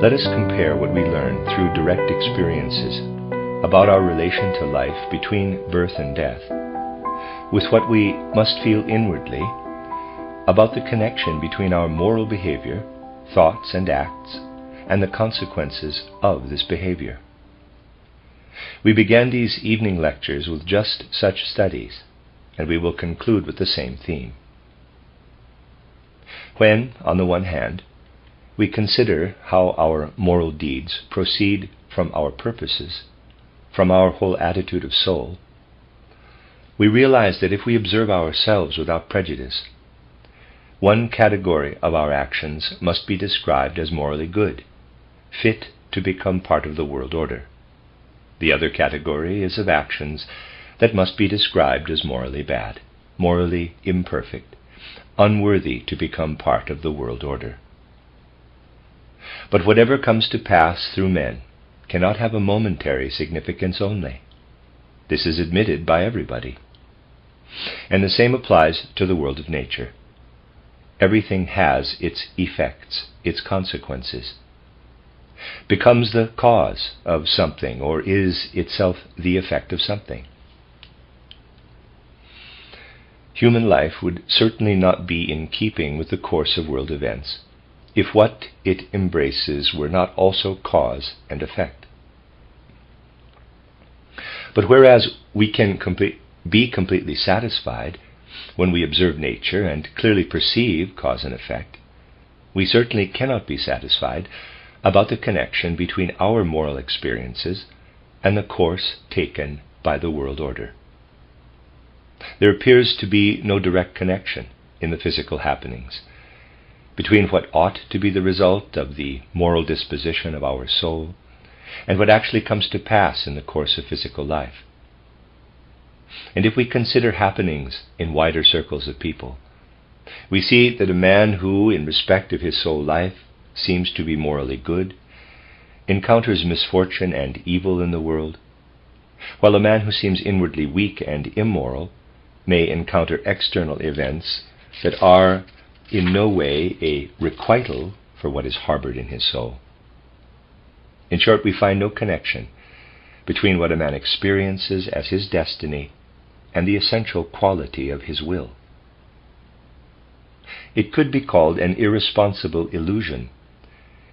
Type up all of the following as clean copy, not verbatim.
Let us compare what we learn through direct experiences about our relation to life between birth and death with what we must feel inwardly about the connection between our moral behavior, thoughts and acts, and the consequences of this behavior. We began these evening lectures with just such studies, and we will conclude with the same theme. When, on the one hand, we consider how our moral deeds proceed from our purposes, from our whole attitude of soul, we realize that if we observe ourselves without prejudice, one category of our actions must be described as morally good, fit to become part of the world order. The other category is of actions that must be described as morally bad, morally imperfect, unworthy to become part of the world order. But whatever comes to pass through men cannot have a momentary significance only. This is admitted by everybody. And the same applies to the world of nature. Everything has its effects, its consequences, becomes the cause of something, or is itself the effect of something. Human life would certainly not be in keeping with the course of world events if what it embraces were not also cause and effect. But whereas we can be completely satisfied when we observe nature and clearly perceive cause and effect, we certainly cannot be satisfied about the connection between our moral experiences and the course taken by the world order. There appears to be no direct connection in the physical happenings between what ought to be the result of the moral disposition of our soul and what actually comes to pass in the course of physical life. And if we consider happenings in wider circles of people, we see that a man who, in respect of his soul life, seems to be morally good, encounters misfortune and evil in the world, while a man who seems inwardly weak and immoral may encounter external events that are in no way a requital for what is harbored in his soul. In short, we find no connection between what a man experiences as his destiny and the essential quality of his will. It could be called an irresponsible illusion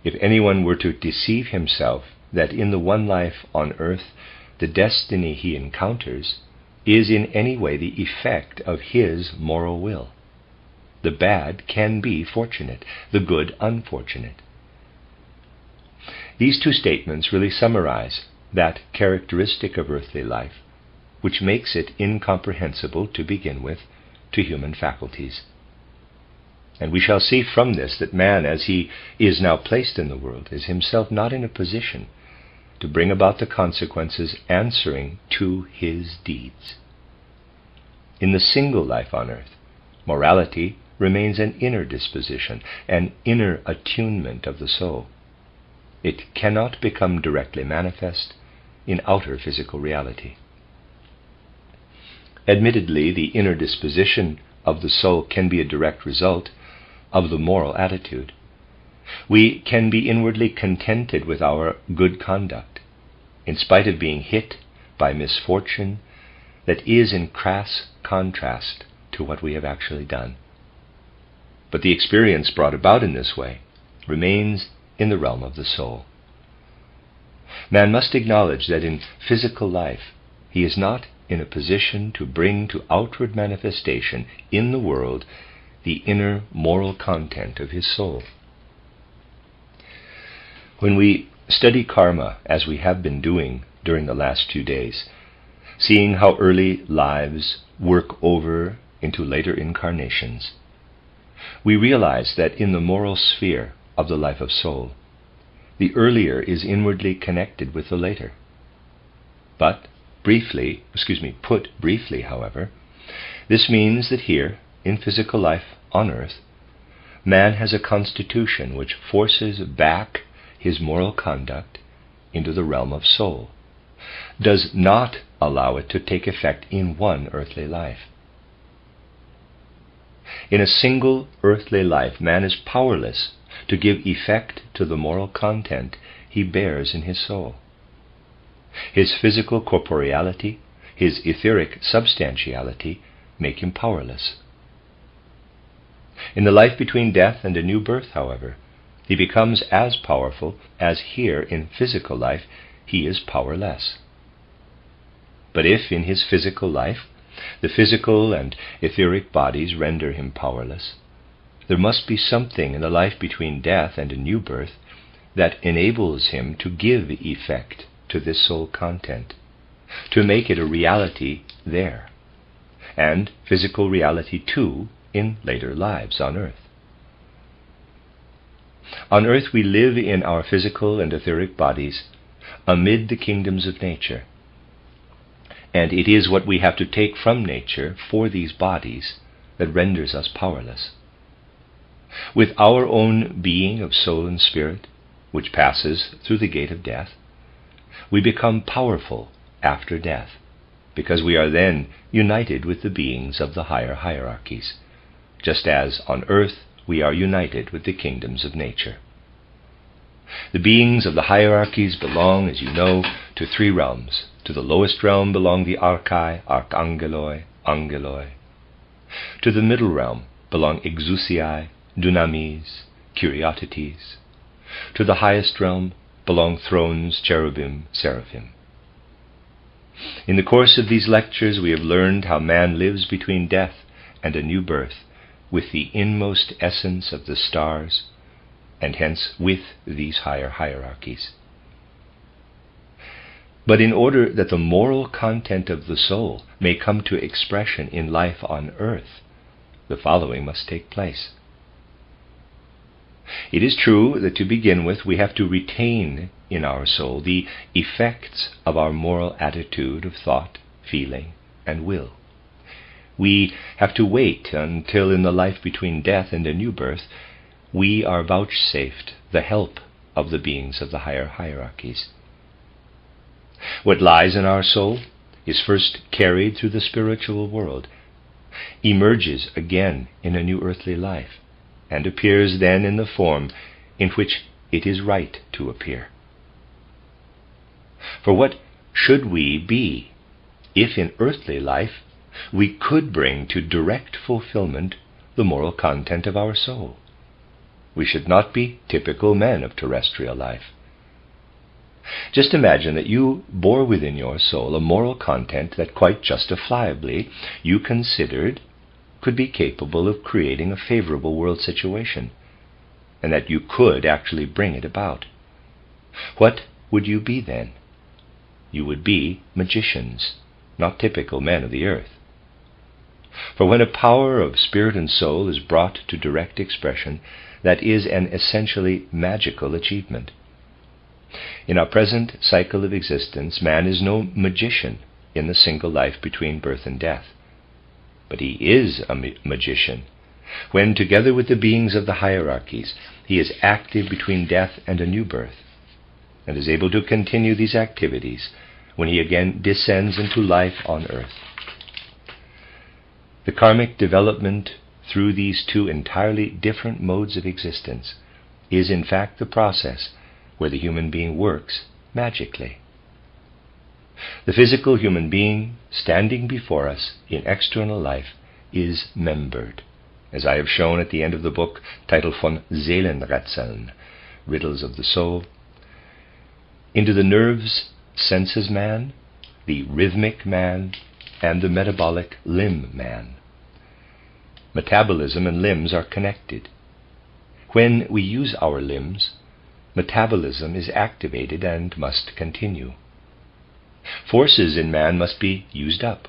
if anyone were to deceive himself that in the one life on earth the destiny he encounters is in any way the effect of his moral will. The bad can be fortunate, the good unfortunate. These two statements really summarize that characteristic of earthly life which makes it incomprehensible to begin with to human faculties. And we shall see from this that man, as he is now placed in the world, is himself not in a position to bring about the consequences answering to his deeds. In the single life on earth, morality remains an inner disposition, an inner attunement of the soul. It cannot become directly manifest in outer physical reality. Admittedly, the inner disposition of the soul can be a direct result of the moral attitude. We can be inwardly contented with our good conduct, in spite of being hit by misfortune that is in crass contrast to what we have actually done. But the experience brought about in this way remains in the realm of the soul. Man must acknowledge that in physical life he is not in a position to bring to outward manifestation in the world the inner moral content of his soul. When we study karma, as we have been doing during the last few days, seeing how early lives work over into later incarnations, we realize that in the moral sphere of the life of soul, the earlier is inwardly connected with the later. But put briefly, however, this means that here, in physical life on earth, man has a constitution which forces back his moral conduct into the realm of soul, does not allow it to take effect in one earthly life. In a single earthly life, man is powerless to give effect to the moral content he bears in his soul. His physical corporeality, his etheric substantiality make him powerless. In the life between death and a new birth, however, he becomes as powerful as here in physical life he is powerless. But if in his physical life the physical and etheric bodies render him powerless, there must be something in the life between death and a new birth that enables him to give effect to this soul content, to make it a reality there, and physical reality too in later lives on earth. On earth we live in our physical and etheric bodies amid the kingdoms of nature, and it is what we have to take from nature for these bodies that renders us powerless. With our own being of soul and spirit, which passes through the gate of death, we become powerful after death, because we are then united with the beings of the higher hierarchies, just as on earth we are united with the kingdoms of nature. The beings of the hierarchies belong, as you know, to three realms. To the lowest realm belong the archai, archangeloi, angeloi. To the middle realm belong exousiai, dunamis, kuriotetes. To the highest realm belong thrones, cherubim, seraphim. In the course of these lectures we have learned how man lives between death and a new birth with the inmost essence of the stars, and hence with these higher hierarchies. But in order that the moral content of the soul may come to expression in life on earth, the following must take place. It is true that to begin with we have to retain in our soul the effects of our moral attitude of thought, feeling, and will. We have to wait until in the life between death and a new birth we are vouchsafed the help of the beings of the higher hierarchies. What lies in our soul is first carried through the spiritual world, emerges again in a new earthly life, and appears then in the form in which it is right to appear. For what should we be if in earthly life we could bring to direct fulfillment the moral content of our soul? We should not be typical men of terrestrial life. Just imagine that you bore within your soul a moral content that quite justifiably you considered could be capable of creating a favorable world situation, and that you could actually bring it about. What would you be then? You would be magicians, not typical men of the earth. For when a power of spirit and soul is brought to direct expression, that is an essentially magical achievement. In our present cycle of existence, man is no magician in the single life between birth and death. But he is a magician when, together with the beings of the hierarchies, he is active between death and a new birth, and is able to continue these activities when he again descends into life on earth. The karmic development through these two entirely different modes of existence is in fact the process where the human being works magically. The physical human being standing before us in external life is membered, as I have shown at the end of the book titled Von Seelenrätseln, Riddles of the Soul, into the nerves, senses man, the rhythmic man, and the metabolic limb man. Metabolism and limbs are connected. When we use our limbs, metabolism is activated and must continue. Forces in man must be used up.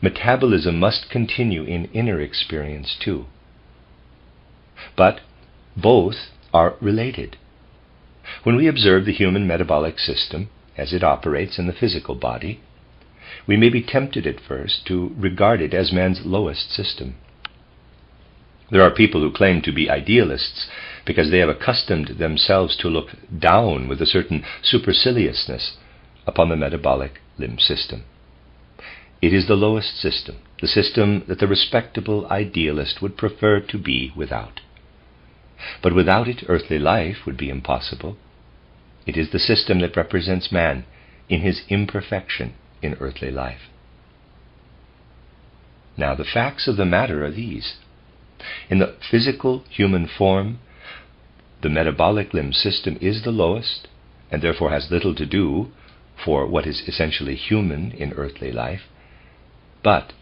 Metabolism must continue in inner experience too. But both are related. When we observe the human metabolic system as it operates in the physical body, we may be tempted at first to regard it as man's lowest system. There are people who claim to be idealists because they have accustomed themselves to look down with a certain superciliousness upon the metabolic limb system. It is the lowest system, the system that the respectable idealist would prefer to be without. But without it, earthly life would be impossible. It is the system that represents man in his imperfection in earthly life. Now, the facts of the matter are these. In the physical human form, the metabolic limb system is the lowest, and therefore has little to do for what is essentially human in earthly life. But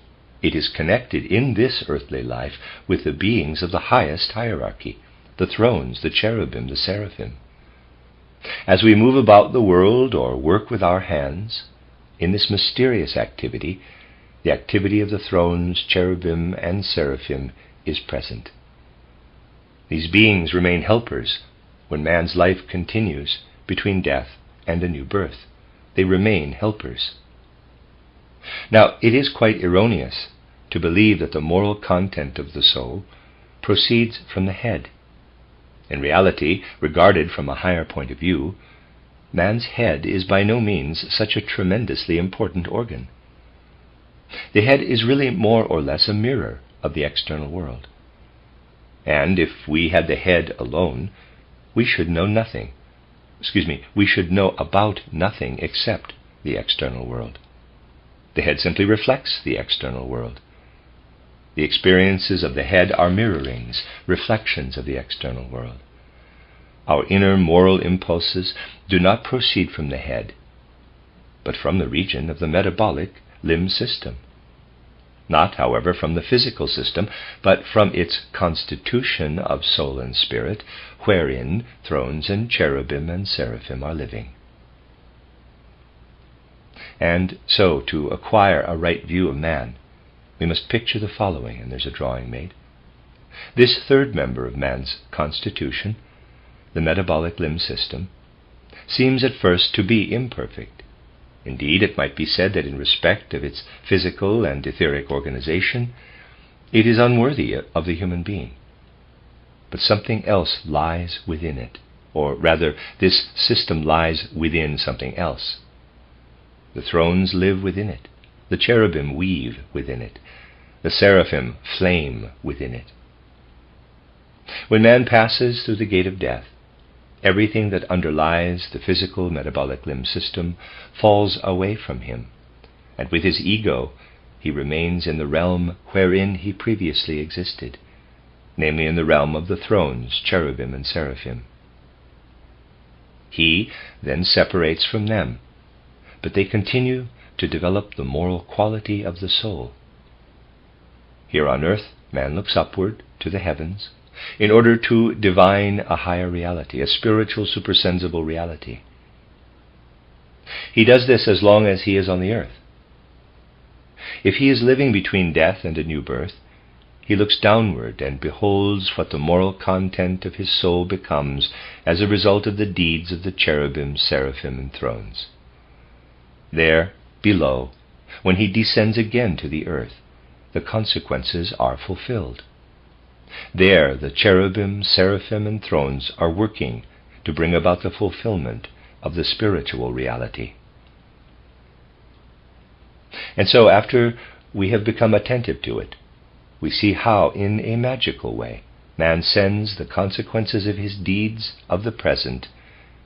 it is connected in this earthly life with the beings of the highest hierarchy, the thrones, the cherubim, the seraphim. As we move about the world or work with our hands, in this mysterious activity, the activity of the thrones, cherubim, and seraphim is present. These beings remain helpers when man's life continues between death and a new birth. They remain helpers. Now, it is quite erroneous to believe that the moral content of the soul proceeds from the head. In reality, regarded from a higher point of view, man's head is by no means such a tremendously important organ. The head is really more or less a mirror of the external world. And if we had the head alone, we should know we should know about nothing except the external world. The head simply reflects the external world. The experiences of the head are mirrorings, reflections of the external world. Our inner moral impulses do not proceed from the head, but from the region of the metabolic limb system. Not, however, from the physical system, but from its constitution of soul and spirit, wherein thrones and cherubim and seraphim are living. And so, to acquire a right view of man, we must picture the following, and there's a drawing made. This third member of man's constitution, the metabolic limb system, seems at first to be imperfect. Indeed, it might be said that in respect of its physical and etheric organization, it is unworthy of the human being. But something else lies within it, or rather, this system lies within something else. The thrones live within it. The cherubim weave within it. The seraphim flame within it. When man passes through the gate of death, everything that underlies the physical metabolic limb system falls away from him, and with his ego he remains in the realm wherein he previously existed, namely in the realm of the thrones, cherubim, and seraphim. He then separates from them, but they continue to develop the moral quality of the soul. Here on earth, man looks upward to the heavens in order to divine a higher reality, a spiritual supersensible reality. He does this as long as he is on the earth. If he is living between death and a new birth, he looks downward and beholds what the moral content of his soul becomes as a result of the deeds of the cherubim, seraphim, and thrones. There, below, when he descends again to the earth, the consequences are fulfilled. There, the cherubim, seraphim, and thrones are working to bring about the fulfillment of the spiritual reality. And so, after we have become attentive to it, we see how, in a magical way, man sends the consequences of his deeds of the present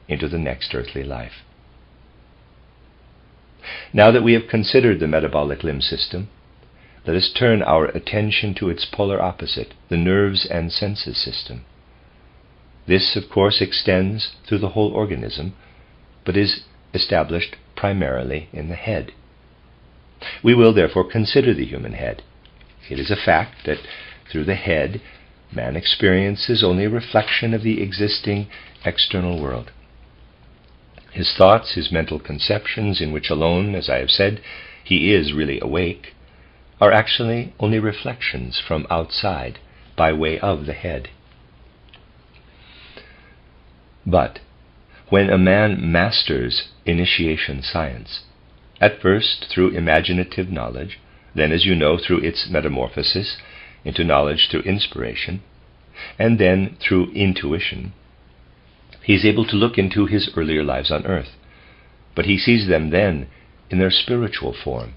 into the next earthly life. Now that we have considered the metabolic limb system, let us turn our attention to its polar opposite, the nerves and senses system. This, of course, extends through the whole organism, but is established primarily in the head. We will therefore consider the human head. It is a fact that through the head, man experiences only a reflection of the existing external world. His thoughts, his mental conceptions, in which alone, as I have said, he is really awake, are actually only reflections from outside by way of the head. But when a man masters initiation science, at first through imaginative knowledge, then, as you know, through its metamorphosis into knowledge through inspiration, and then through intuition, he is able to look into his earlier lives on earth, but he sees them then in their spiritual form.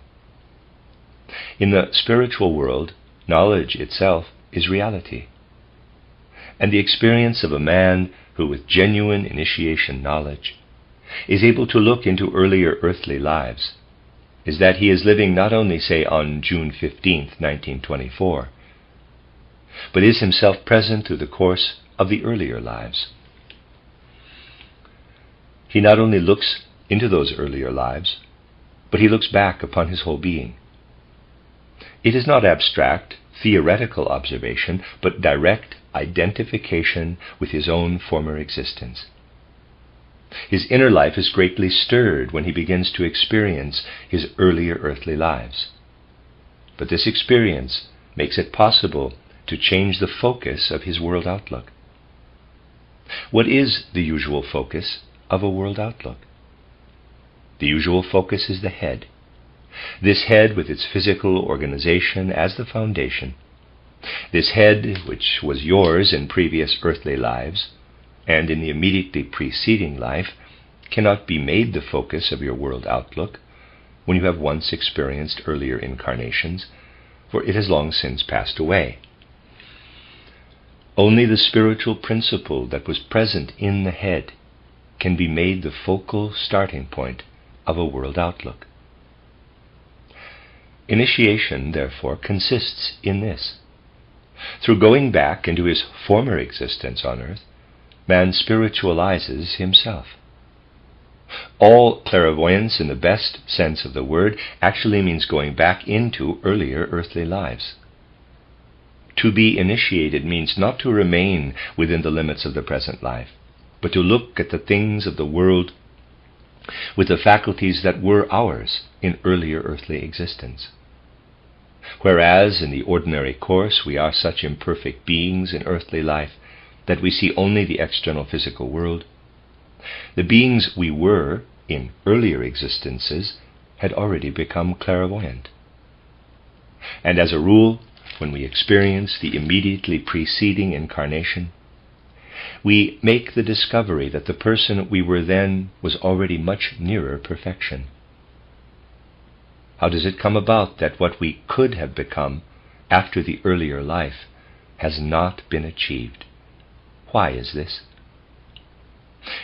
In the spiritual world, knowledge itself is reality. And the experience of a man who, with genuine initiation knowledge, is able to look into earlier earthly lives is that he is living not only, say, on June 15th, 1924, but is himself present through the course of the earlier lives. He not only looks into those earlier lives, but he looks back upon his whole being. It is not abstract, theoretical observation, but direct identification with his own former existence. His inner life is greatly stirred when he begins to experience his earlier earthly lives. But this experience makes it possible to change the focus of his world outlook. What is the usual focus of a world outlook? The usual focus is the head. This head with its physical organization as the foundation. This head, which was yours in previous earthly lives, and in the immediately preceding life, cannot be made the focus of your world outlook when you have once experienced earlier incarnations, for it has long since passed away. Only the spiritual principle that was present in the head can be made the focal starting point of a world outlook. Initiation, therefore, consists in this. Through going back into his former existence on earth, man spiritualizes himself. All clairvoyance, in the best sense of the word, actually means going back into earlier earthly lives. To be initiated means not to remain within the limits of the present life, but to look at the things of the world with the faculties that were ours in earlier earthly existence. Whereas in the ordinary course we are such imperfect beings in earthly life that we see only the external physical world, the beings we were in earlier existences had already become clairvoyant. And as a rule, when we experience the immediately preceding incarnation, we make the discovery that the person we were then was already much nearer perfection. How does it come about that what we could have become after the earlier life has not been achieved? Why is this?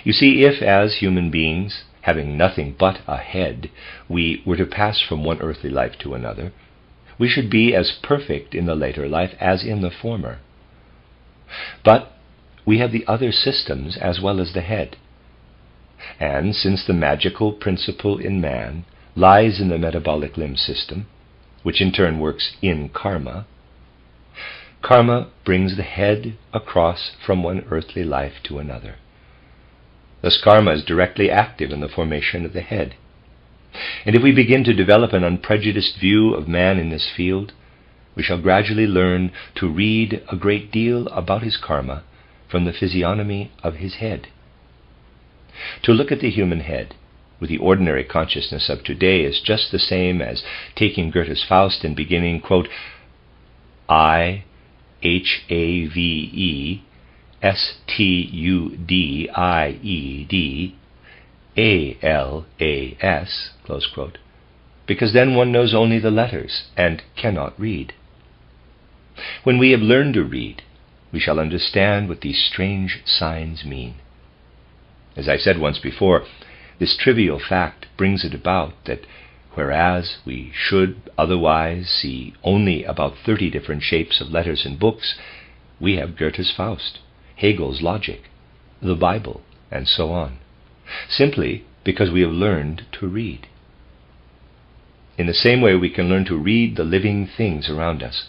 You see, if as human beings, having nothing but a head, we were to pass from one earthly life to another, we should be as perfect in the later life as in the former. But we have the other systems as well as the head. And since the magical principle in man lies in the metabolic limb system, which in turn works in karma, karma brings the head across from one earthly life to another. Thus karma is directly active in the formation of the head. And if we begin to develop an unprejudiced view of man in this field, we shall gradually learn to read a great deal about his karma from the physiognomy of his head. To look at the human head with the ordinary consciousness of today is just the same as taking Goethe's Faust and beginning, quote, I, Havestud, Alas, close quote, because then one knows only the letters and cannot read. When we have learned to read, we shall understand what these strange signs mean. As I said once before, this trivial fact brings it about that whereas we should otherwise see only about 30 different shapes of letters in books, we have Goethe's Faust, Hegel's logic, the Bible, and so on, simply because we have learned to read. In the same way we can learn to read the living things around us.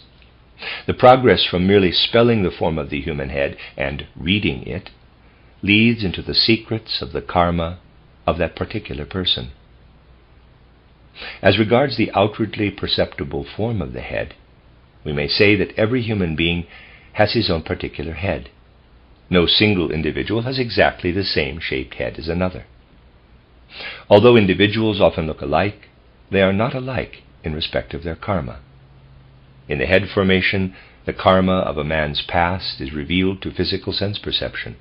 The progress from merely spelling the form of the human head and reading it leads into the secrets of the karma of that particular person. As regards the outwardly perceptible form of the head, we may say that every human being has his own particular head. No single individual has exactly the same shaped head as another. Although individuals often look alike, they are not alike in respect of their karma. In the head formation, the karma of a man's past is revealed to physical sense perception.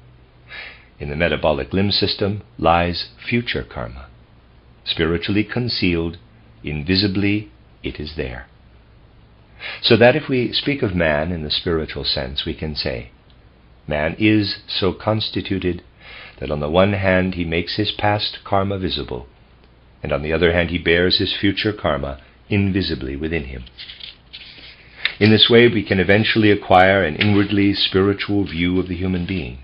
In the metabolic limb system lies future karma. Spiritually concealed, invisibly, it is there. So that if we speak of man in the spiritual sense, we can say, man is so constituted that on the one hand he makes his past karma visible, and on the other hand he bears his future karma invisibly within him. In this way we can eventually acquire an inwardly spiritual view of the human being.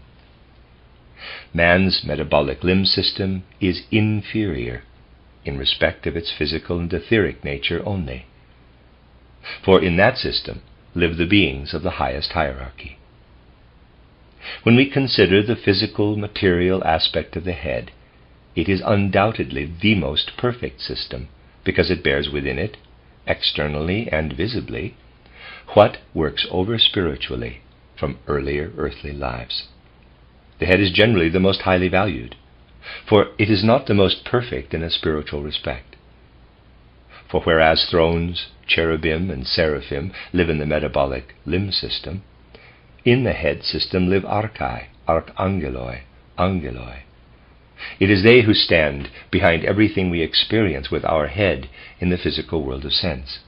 Man's metabolic limb system is inferior in respect of its physical and etheric nature only, for in that system live the beings of the highest hierarchy. When we consider the physical, material aspect of the head, it is undoubtedly the most perfect system, because it bears within it, externally and visibly, what works over spiritually from earlier earthly lives. The head is generally the most highly valued, for it is not the most perfect in a spiritual respect. For whereas thrones, cherubim, and seraphim live in the metabolic limb system, in the head system live archai, archangeloi, angeloi. It is they who stand behind everything we experience with our head in the physical world of sense.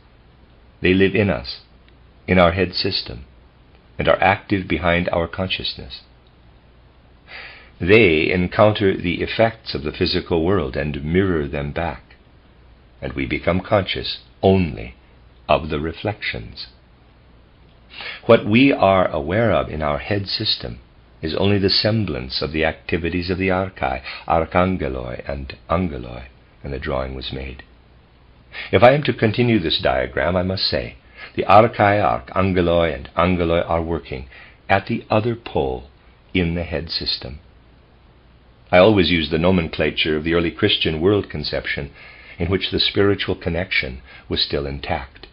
They live in us, in our head system, and are active behind our consciousness. They encounter the effects of the physical world and mirror them back, and we become conscious only of the reflections. What we are aware of in our head system is only the semblance of the activities of the archai, archangeloi and angeloi, and the drawing was made. If I am to continue this diagram, I must say, the archai, archangeloi, and angeloi are working at the other pole in the head system. I always use the nomenclature of the early Christian world conception, in which the spiritual connection was still intact,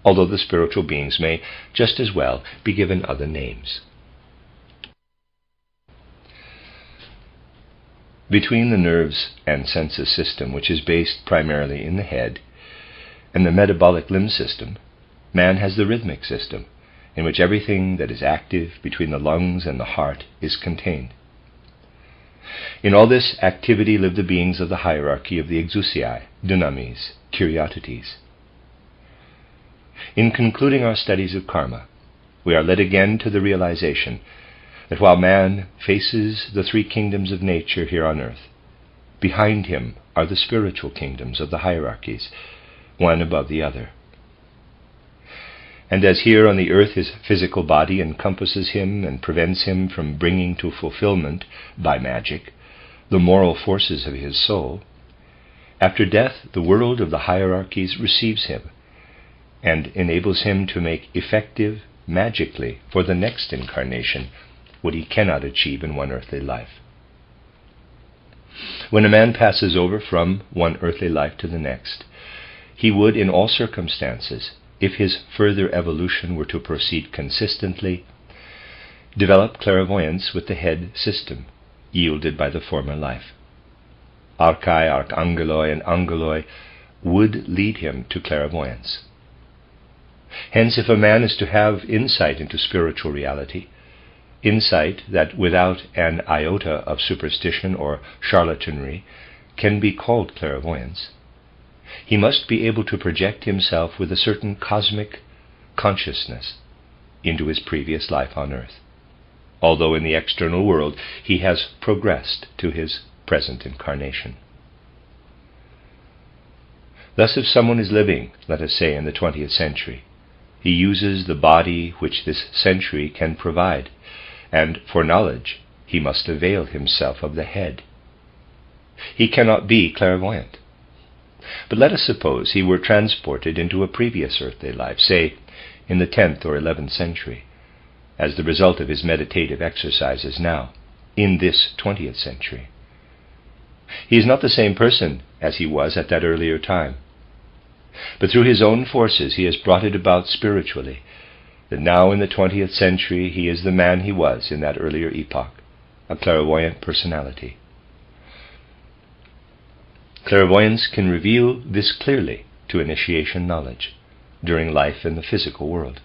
although the spiritual beings may just as well be given other names. Between the nerves and senses system, which is based primarily in the head, and the metabolic limb system, man has the rhythmic system, in which everything that is active between the lungs and the heart is contained. In all this activity live the beings of the hierarchy of the exousiae, dynamis, kuriotetes. In concluding our studies of karma, we are led again to the realization that while man faces the three kingdoms of nature here on earth, behind him are the spiritual kingdoms of the hierarchies, one above the other. And as here on the earth his physical body encompasses him and prevents him from bringing to fulfillment, by magic, the moral forces of his soul, after death the world of the hierarchies receives him and enables him to make effective, magically, for the next incarnation, what he cannot achieve in one earthly life. When a man passes over from one earthly life to the next, he would, in all circumstances, if his further evolution were to proceed consistently, develop clairvoyance with the head system, yielded by the former life. Archai, archangeloi, and angeloi would lead him to clairvoyance. Hence, if a man is to have insight into spiritual reality, insight that without an iota of superstition or charlatanry can be called clairvoyance, he must be able to project himself with a certain cosmic consciousness into his previous life on earth, although in the external world he has progressed to his present incarnation. Thus, if someone is living, let us say, in the 20th century, he uses the body which this century can provide, and for knowledge he must avail himself of the head. He cannot be clairvoyant. But let us suppose he were transported into a previous earthly life, say in the 10th or 11th century, as the result of his meditative exercises now, in this 20th century. He is not the same person as he was at that earlier time, but through his own forces he has brought it about spiritually, that now in the 20th century he is the man he was in that earlier epoch, a clairvoyant personality. Clairvoyance can reveal this clearly to initiation knowledge during life in the physical world.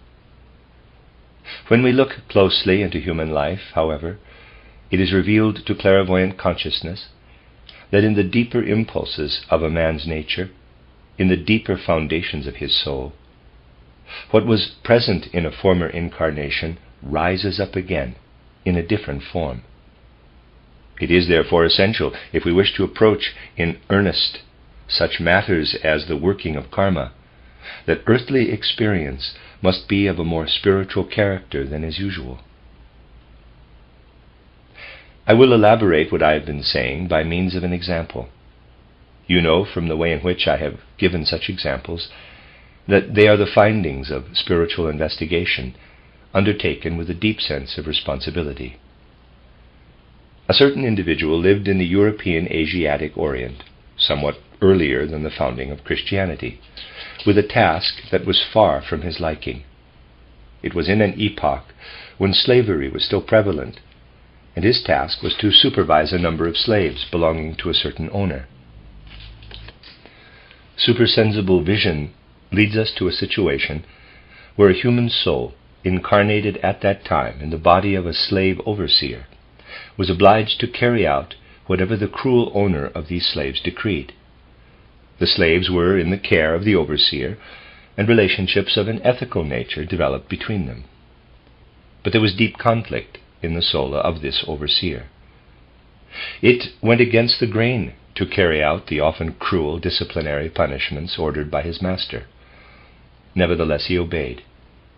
When we look closely into human life, however, it is revealed to clairvoyant consciousness that in the deeper impulses of a man's nature, in the deeper foundations of his soul, What was present in a former incarnation rises up again in a different form. It is therefore essential, if we wish to approach in earnest such matters as the working of karma, that earthly experience must be of a more spiritual character than is usual. I will elaborate what I have been saying by means of an example. You know from the way in which I have given such examples that they are the findings of spiritual investigation undertaken with a deep sense of responsibility. A certain individual lived in the European Asiatic Orient, somewhat earlier than the founding of Christianity, with a task that was far from his liking. It was in an epoch when slavery was still prevalent, and his task was to supervise a number of slaves belonging to a certain owner. Supersensible vision leads us to a situation where a human soul, incarnated at that time in the body of a slave overseer, was obliged to carry out whatever the cruel owner of these slaves decreed. The slaves were in the care of the overseer, and relationships of an ethical nature developed between them. But there was deep conflict in the soul of this overseer. It went against the grain to carry out the often cruel disciplinary punishments ordered by his master. Nevertheless, he obeyed,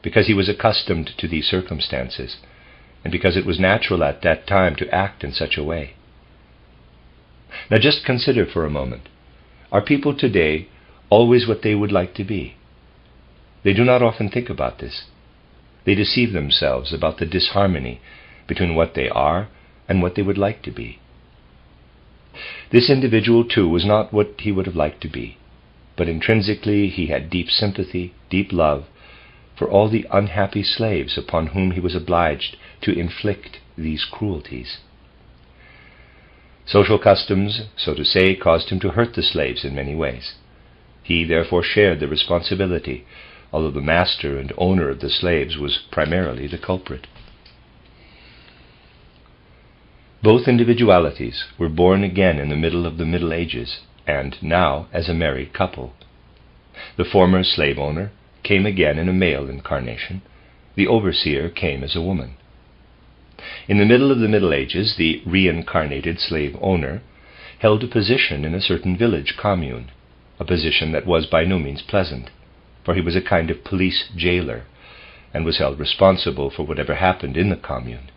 because he was accustomed to these circumstances, and because it was natural at that time to act in such a way. Now just consider for a moment, are people today always what they would like to be? They do not often think about this. They deceive themselves about the disharmony between what they are and what they would like to be. This individual, too, was not what he would have liked to be, but intrinsically he had deep sympathy, deep love for all the unhappy slaves upon whom he was obliged to inflict these cruelties. Social customs, so to say, caused him to hurt the slaves in many ways. He therefore shared the responsibility, although the master and owner of the slaves was primarily the culprit. Both individualities were born again in the middle of the Middle Ages, and now as a married couple. The former slave owner came again in a male incarnation. The overseer came as a woman. In the middle of the Middle Ages, the reincarnated slave owner held a position in a certain village commune, a position that was by no means pleasant, for he was a kind of police jailer, and was held responsible for whatever happened in the commune.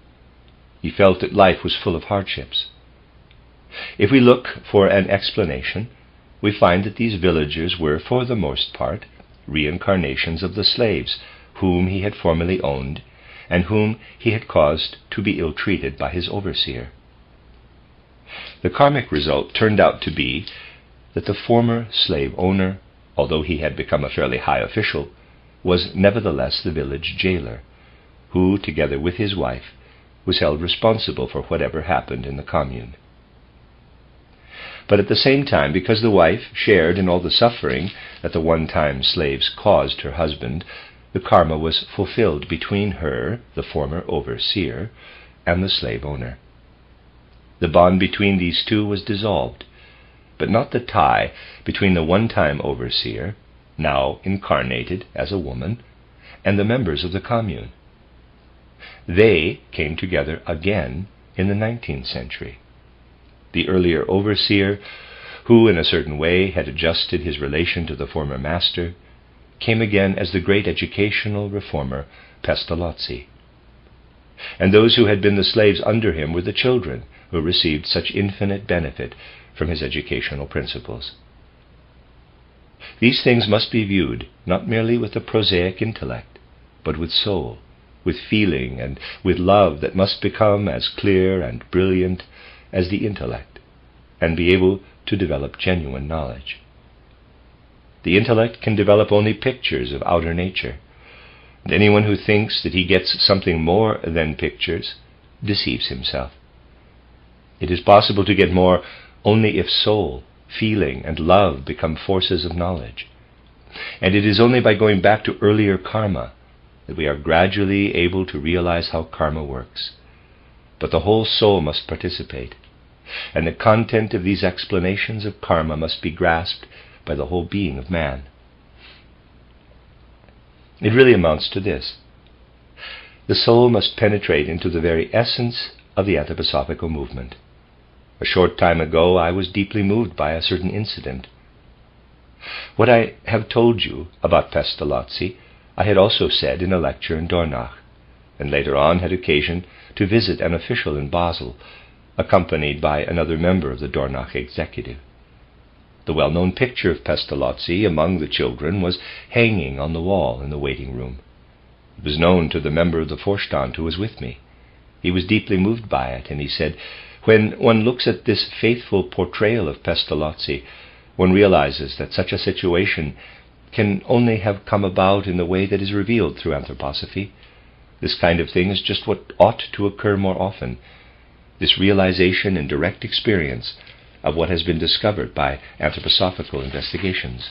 He felt that life was full of hardships. If we look for an explanation, we find that these villagers were, for the most part, reincarnations of the slaves whom he had formerly owned, and whom he had caused to be ill-treated by his overseer. The karmic result turned out to be that the former slave owner, although he had become a fairly high official, was nevertheless the village jailer, who, together with his wife, was held responsible for whatever happened in the commune. But at the same time, because the wife shared in all the suffering that the one-time slaves caused her husband, the karma was fulfilled between her, the former overseer, and the slave owner. The bond between these two was dissolved, but not the tie between the one-time overseer, now incarnated as a woman, and the members of the commune. They came together again in the 19th century. The earlier overseer, who in a certain way had adjusted his relation to the former master, came again as the great educational reformer Pestalozzi. And those who had been the slaves under him were the children who received such infinite benefit from his educational principles. These things must be viewed not merely with the prosaic intellect, but with soul, with feeling, and with love that must become as clear and brilliant as the intellect, and be able to develop genuine knowledge. The intellect can develop only pictures of outer nature, and anyone who thinks that he gets something more than pictures deceives himself. It is possible to get more only if soul, feeling, and love become forces of knowledge, and it is only by going back to earlier karma that we are gradually able to realize how karma works. But the whole soul must participate, and the content of these explanations of karma must be grasped by the whole being of man. It really amounts to this. The soul must penetrate into the very essence of the anthroposophical movement. A short time ago I was deeply moved by a certain incident. What I have told you about pestalozzi I had also said in a lecture in Dornach, and later on had occasion to visit an official in Basel, accompanied by another member of the Dornach executive. The well-known picture of pestalozzi among the children was hanging on the wall in the waiting room. It was known to the member of the Vorstand who was with me. He was deeply moved by it, and he said, "When one looks at this faithful portrayal of pestalozzi, one realizes that such a situation can only have come about in the way that is revealed through anthroposophy. This kind of thing is just what ought to occur more often, this realization and direct experience of what has been discovered by anthroposophical investigations."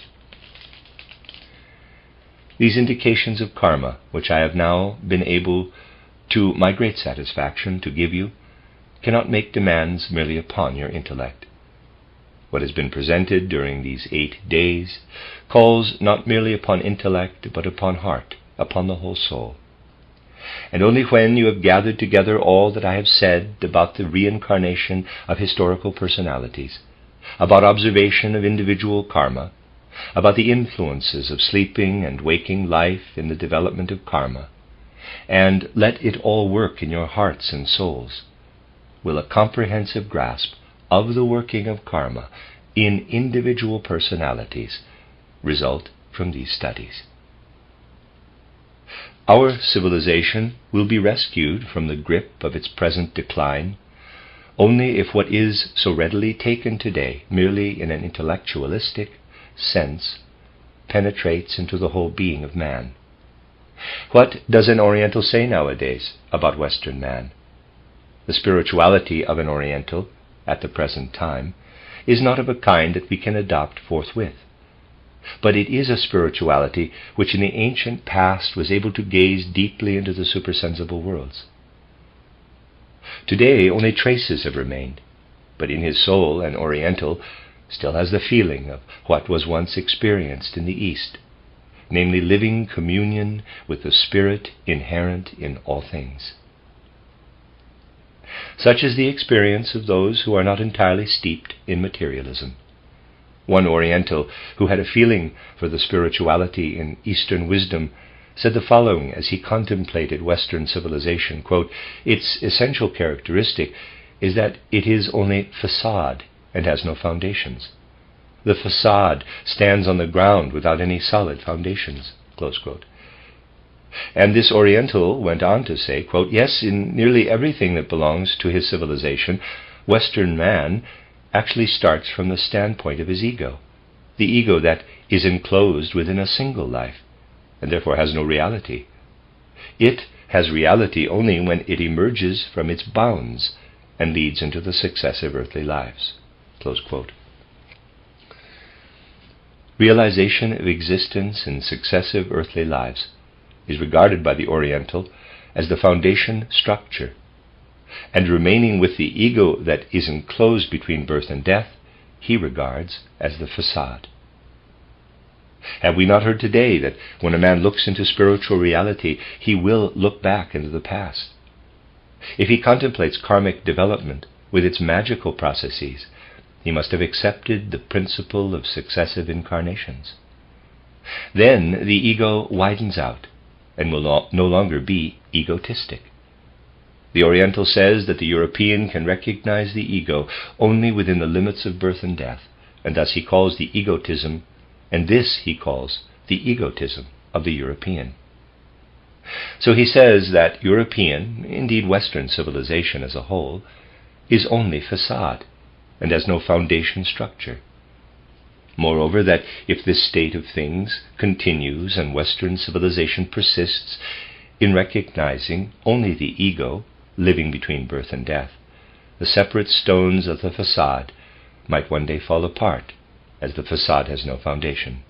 These indications of karma, which I have now been able, to my great satisfaction, to give you, cannot make demands merely upon your intellect. What has been presented during these 8 days calls not merely upon intellect, but upon heart, upon the whole soul. And only when you have gathered together all that I have said about the reincarnation of historical personalities, about observation of individual karma, about the influences of sleeping and waking life in the development of karma, and let it all work in your hearts and souls, will a comprehensive grasp of the working of karma in individual personalities result from these studies. Our civilization will be rescued from the grip of its present decline only if what is so readily taken today merely in an intellectualistic sense penetrates into the whole being of man. What does an Oriental say nowadays about Western man? The spirituality of an Oriental at the present time is not of a kind that we can adopt forthwith, but it is a spirituality which in the ancient past was able to gaze deeply into the supersensible worlds. Today only traces have remained, but in his soul an Oriental still has the feeling of what was once experienced in the East, namely living communion with the spirit inherent in all things. Such is the experience of those who are not entirely steeped in materialism. One Oriental who had a feeling for the spirituality in Eastern wisdom said the following as he contemplated Western civilization, quote, "Its essential characteristic is that it is only facade and has no foundations. The facade stands on the ground without any solid foundations," close quote. And this Oriental went on to say, quote, "Yes, in nearly everything that belongs to his civilization, Western man actually starts from the standpoint of his ego, the ego that is enclosed within a single life, and therefore has no reality. It has reality only when it emerges from its bounds and leads into the successive earthly lives." Close quote. Realization of existence in successive earthly lives is regarded by the Oriental as the foundation structure, and remaining with the ego that is enclosed between birth and death, he regards as the facade. Have we not heard today that when a man looks into spiritual reality, he will look back into the past? If he contemplates karmic development with its magical processes, he must have accepted the principle of successive incarnations. Then the ego widens out and will no longer be egotistic. The Oriental says that the European can recognize the ego only within the limits of birth and death, and thus he calls the egotism, and this he calls the egotism of the European. So he says that European, indeed Western civilization as a whole, is only facade and has no foundation structure. Moreover, that if this state of things continues and Western civilization persists in recognizing only the ego living between birth and death, the separate stones of the facade might one day fall apart, as the facade has no foundation.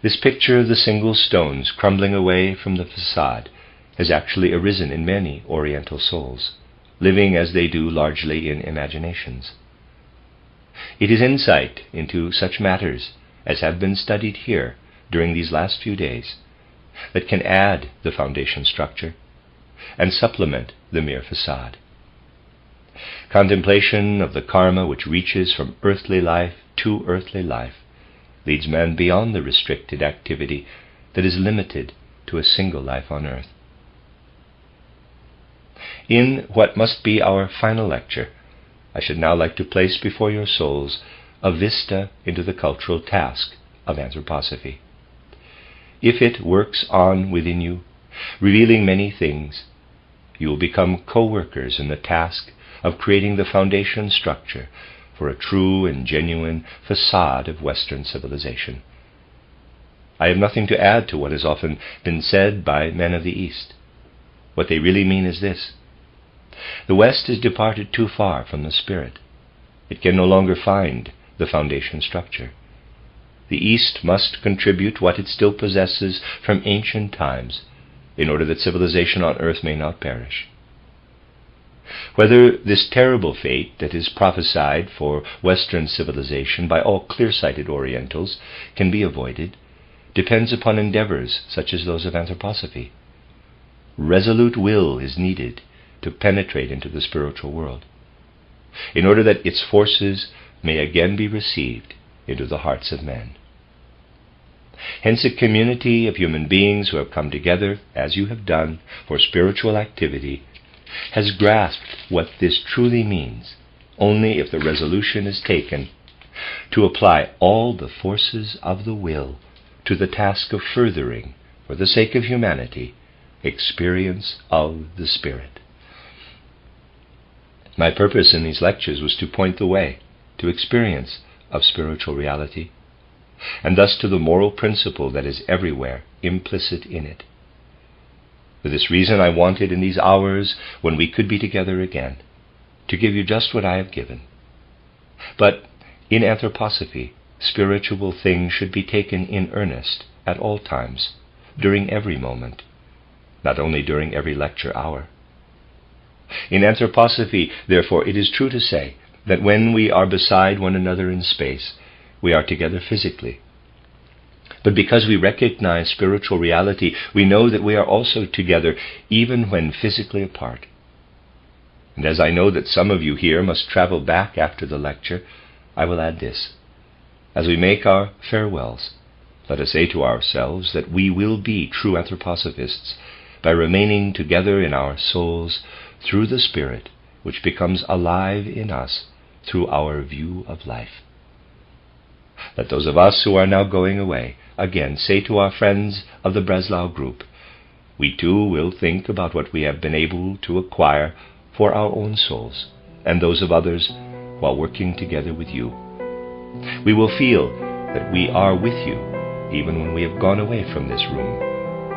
This picture of the single stones crumbling away from the facade has actually arisen in many Oriental souls, living as they do largely in imaginations. It is insight into such matters as have been studied here during these last few days that can add the foundation structure and supplement the mere facade. Contemplation of the karma which reaches from earthly life to earthly life leads man beyond the restricted activity that is limited to a single life on earth. In what must be our final lecture, I should now like to place before your souls a vista into the cultural task of anthroposophy. If it works on within you, revealing many things, you will become co-workers in the task of creating the foundation structure for a true and genuine facade of Western civilization. I have nothing to add to what has often been said by men of the East. What they really mean is this: the West has departed too far from the Spirit. It can no longer find the foundation structure. The East must contribute what it still possesses from ancient times in order that civilization on earth may not perish. Whether this terrible fate that is prophesied for Western civilization by all clear-sighted Orientals can be avoided depends upon endeavors such as those of anthroposophy. Resolute will is needed to penetrate into the spiritual world, in order that its forces may again be received into the hearts of men. Hence a community of human beings who have come together, as you have done, for spiritual activity, has grasped what this truly means only if the resolution is taken to apply all the forces of the will to the task of furthering, for the sake of humanity, experience of the Spirit. My purpose in these lectures was to point the way to experience of spiritual reality, and thus to the moral principle that is everywhere implicit in it. For this reason I wanted, in these hours when we could be together again, to give you just what I have given. But in anthroposophy, spiritual things should be taken in earnest at all times, during every moment, not only during every lecture hour. In anthroposophy, therefore, it is true to say that when we are beside one another in space, we are together physically. But because we recognize spiritual reality, we know that we are also together even when physically apart. And as I know that some of you here must travel back after the lecture, I will add this: as we make our farewells, let us say to ourselves that we will be true anthroposophists by remaining together in our souls through the Spirit which becomes alive in us through our view of life. Let those of us who are now going away again say to our friends of the Breslau group, we too will think about what we have been able to acquire for our own souls and those of others while working together with you. We will feel that we are with you even when we have gone away from this room,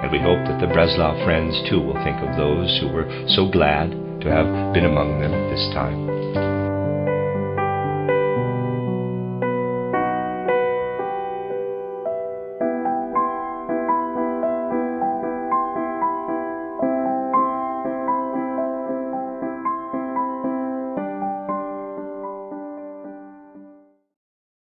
and we hope that the Breslau friends too will think of those who were so glad to have been among them this time.